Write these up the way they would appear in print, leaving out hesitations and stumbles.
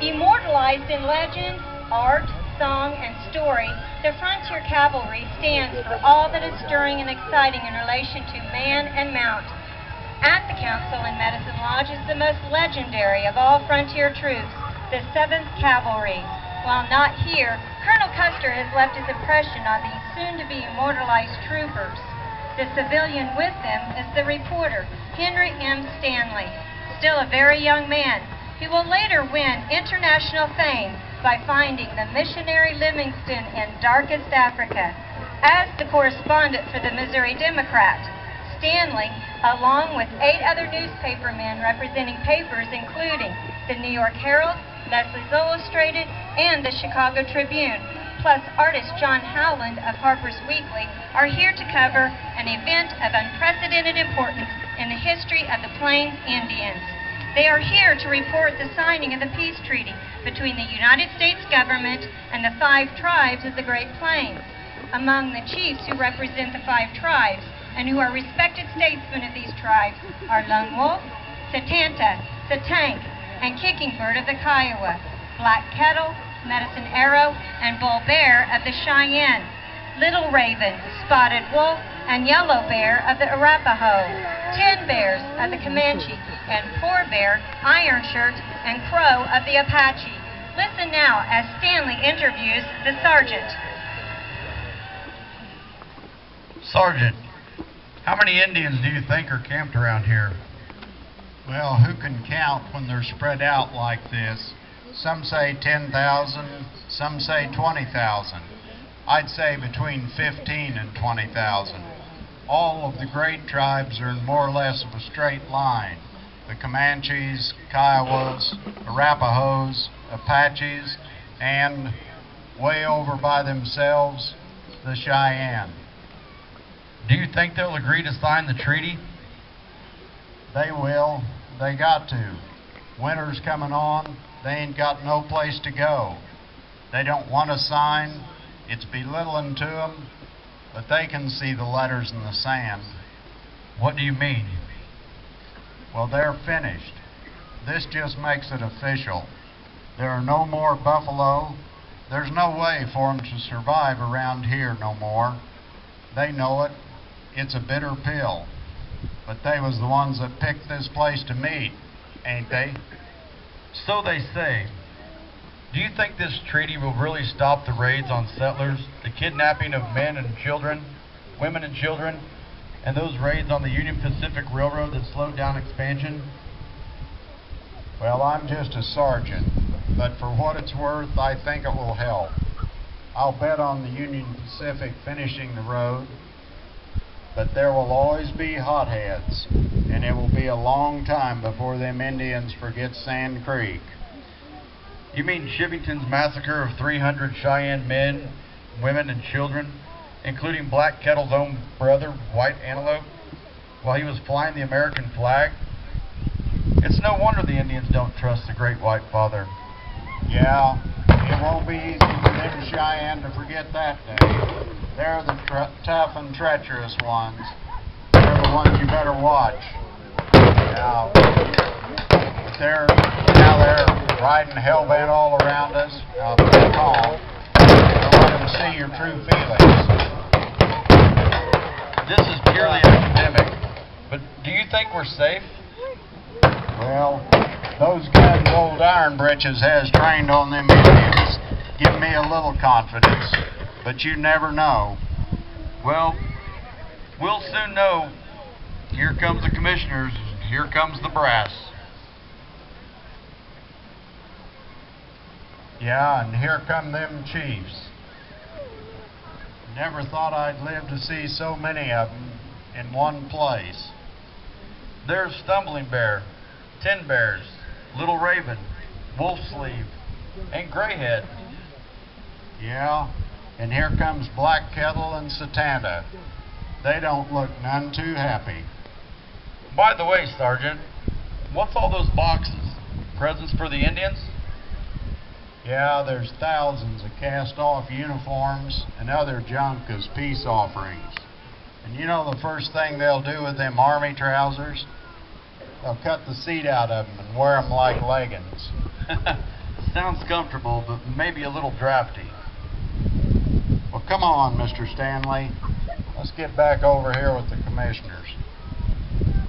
Immortalized in legend, art, song, and story, the Frontier Cavalry stands for all that is stirring and exciting in relation to man and mount. At the council in Medicine Lodge is the most legendary of all frontier troops, the 7th Cavalry. While not here, Colonel Custer has left his impression on these soon-to-be immortalized troopers. The civilian with them is the reporter, Henry M. Stanley, still a very young man. He will later win international fame by finding the missionary Livingston in darkest Africa. As the correspondent for the Missouri Democrat, Stanley, along with 8 other newspapermen representing papers including the New York Herald, Leslie's Illustrated, and the Chicago Tribune, plus artist John Howland of Harper's Weekly, are here to cover an event of unprecedented importance in the history of the Plains Indians. They are here to report the signing of the peace treaty between the United States government and the 5 tribes of the Great Plains. Among the chiefs who represent the 5 tribes and who are respected statesmen of these tribes are Lone Wolf, Satanta, Satank, and Kicking Bird of the Kiowa, Black Kettle, Medicine Arrow, and Bull Bear of the Cheyenne, Little Raven, Spotted Wolf, and Yellow Bear of the Arapaho, 10 Bears of the Comanche, and 4 Bear, Iron Shirt, and Crow of the Apache. Listen now as Stanley interviews the sergeant. Sergeant, how many Indians do you think are camped around here? Well, who can count when they're spread out like this? Some say 10,000, some say 20,000. I'd say between 15 and 20,000. All of the great tribes are in more or less of a straight line. The Comanches, Kiowas, Arapahos, Apaches, and way over by themselves, the Cheyenne. Do you think they'll agree to sign the treaty? They will. They got to. Winter's coming on. They ain't got no place to go. They don't want to sign. It's belittling to them, but they can see the letters in the sand. What do you mean? Well, they're finished. This just makes it official. There are no more buffalo. There's no way for them to survive around here no more. They know it. It's a bitter pill. But they was the ones that picked this place to meet, ain't they? So they say. Do you think this treaty will really stop the raids on settlers, the kidnapping of men and children, women and children, and those raids on the Union Pacific Railroad that slowed down expansion? Well, I'm just a sergeant, but for what it's worth, I think it will help. I'll bet on the Union Pacific finishing the road, but there will always be hotheads, and it will be a long time before them Indians forget Sand Creek. You mean Chivington's massacre of 300 Cheyenne men, women, and children, including Black Kettle's own brother, White Antelope, while he was flying the American flag? It's no wonder the Indians don't trust the Great White Father. Yeah, it won't be easy for them Cheyenne to forget that day. They're the tough and treacherous ones. They're the ones you better watch. Now they're riding hellbent all around us. Now stay calm. Don't let them see your true feelings. This is purely academic, but do you think we're safe? Well, those guns old Iron Britches has trained on them Indians give me a little confidence, but you never know. Well, we'll soon know. Here comes the commissioners, here comes the brass. Yeah, and here come them chiefs. Never thought I'd live to see so many of them in one place. There's Stumbling Bear, Tin Bears, Little Raven, Wolf Sleeve, and Grayhead. Yeah, and here comes Black Kettle and Satanta. They don't look none too happy. By the way, Sergeant, what's all those boxes? Presents for the Indians? Yeah, there's thousands of cast-off uniforms and other junk as peace offerings. And you know the first thing they'll do with them army trousers? They'll cut the seat out of them and wear them like leggings. Sounds comfortable, but maybe a little drafty. Well, come on, Mr. Stanley. Let's get back over here with the commissioners.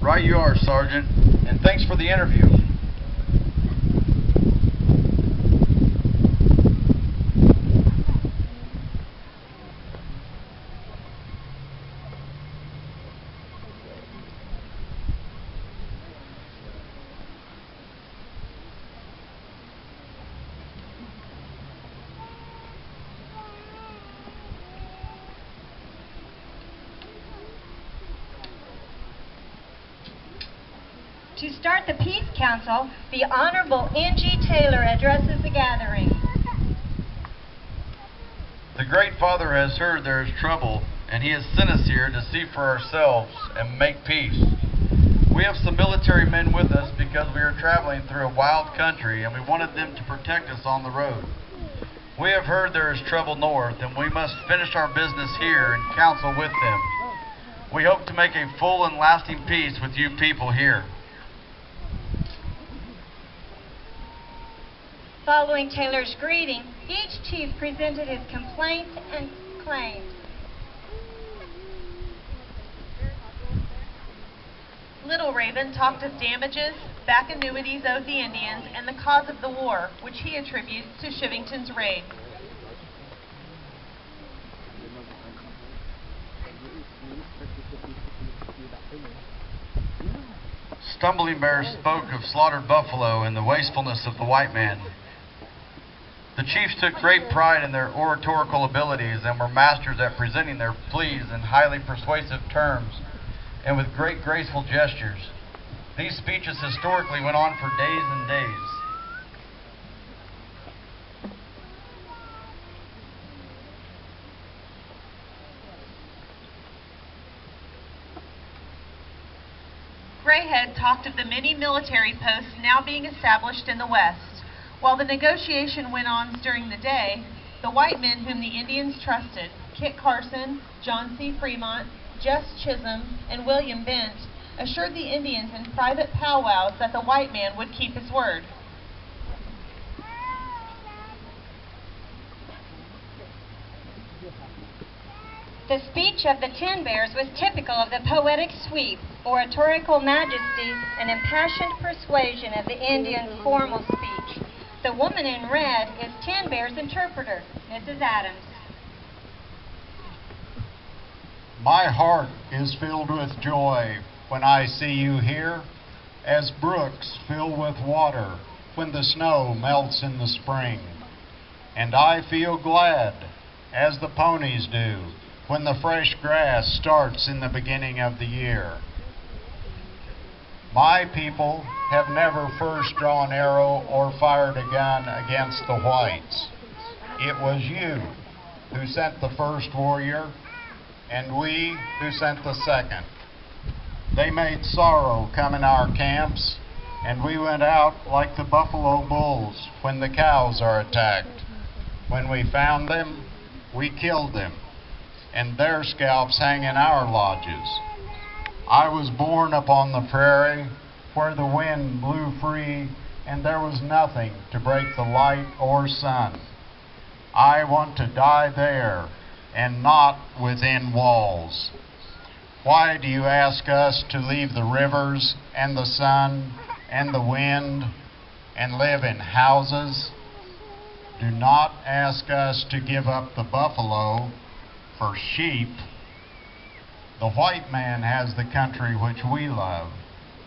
Right you are, Sergeant, and thanks for the interview. To start the Peace Council, the Honorable N.G. Taylor addresses the gathering. The Great Father has heard there is trouble, and he has sent us here to see for ourselves and make peace. We have some military men with us because we are traveling through a wild country, and we wanted them to protect us on the road. We have heard there is trouble north, and we must finish our business here and counsel with them. We hope to make a full and lasting peace with you people here. Following Taylor's greeting, each chief presented his complaints and claims. Little Raven talked of damages, back annuities owed the Indians, and the cause of the war, which he attributes to Chivington's raid. Stumbling Bear spoke of slaughtered buffalo and the wastefulness of the white man. The chiefs took great pride in their oratorical abilities and were masters at presenting their pleas in highly persuasive terms and with great graceful gestures. These speeches historically went on for days and days. Grayhead talked of the many military posts now being established in the West. While the negotiation went on during the day, the white men whom the Indians trusted, Kit Carson, John C. Fremont, Jess Chisholm, and William Bent, assured the Indians in private powwows that the white man would keep his word. The speech of the Ten Bears was typical of the poetic sweep, oratorical majesty, and impassioned persuasion of the Indians' formal speech. The woman in red is Ten Bear's interpreter, Mrs. Adams. My heart is filled with joy when I see you here, as brooks fill with water when the snow melts in the spring. And I feel glad, as the ponies do, when the fresh grass starts in the beginning of the year. My people have never first drawn arrow or fired a gun against the whites. It was you who sent the first warrior, and we who sent the second. They made sorrow come in our camps, and we went out like the buffalo bulls when the cows are attacked. When we found them, we killed them, and their scalps hang in our lodges. I was born upon the prairie where the wind blew free and there was nothing to break the light or sun. I want to die there and not within walls. Why do you ask us to leave the rivers and the sun and the wind and live in houses? Do not ask us to give up the buffalo for sheep. The white man has the country which we love,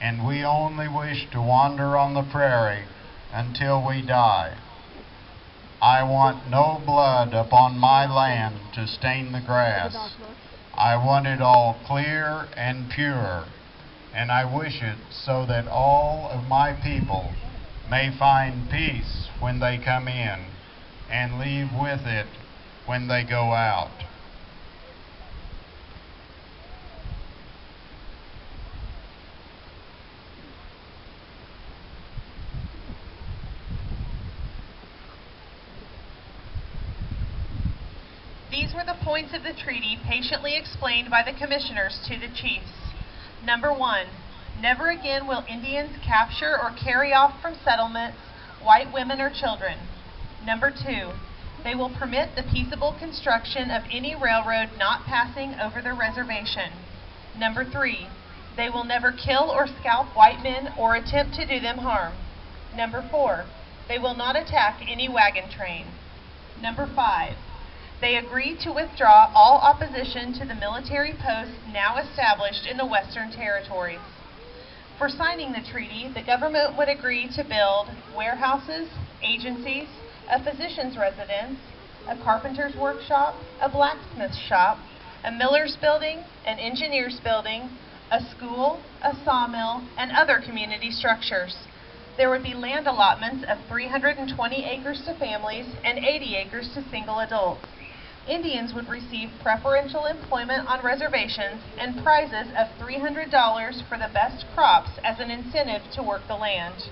and we only wish to wander on the prairie until we die. I want no blood upon my land to stain the grass. I want it all clear and pure, and I wish it so that all of my people may find peace when they come in and leave with it when they go out. These These were the points of the treaty patiently explained by the commissioners to the chiefs. Number 1, never again will Indians capture or carry off from settlements white women or children. Number 2, they will permit the peaceable construction of any railroad not passing over their reservation. Number 3, they will never kill or scalp white men or attempt to do them harm. Number 4, they will not attack any wagon train. Number 5, they agree to withdraw all opposition to the military posts now established in the Western Territories. For signing the treaty, the government would agree to build warehouses, agencies, a physician's residence, a carpenter's workshop, a blacksmith's shop, a miller's building, an engineer's building, a school, a sawmill, and other community structures. There would be land allotments of 320 acres to families and 80 acres to single adults. Indians would receive preferential employment on reservations and prizes of $300 for the best crops as an incentive to work the land.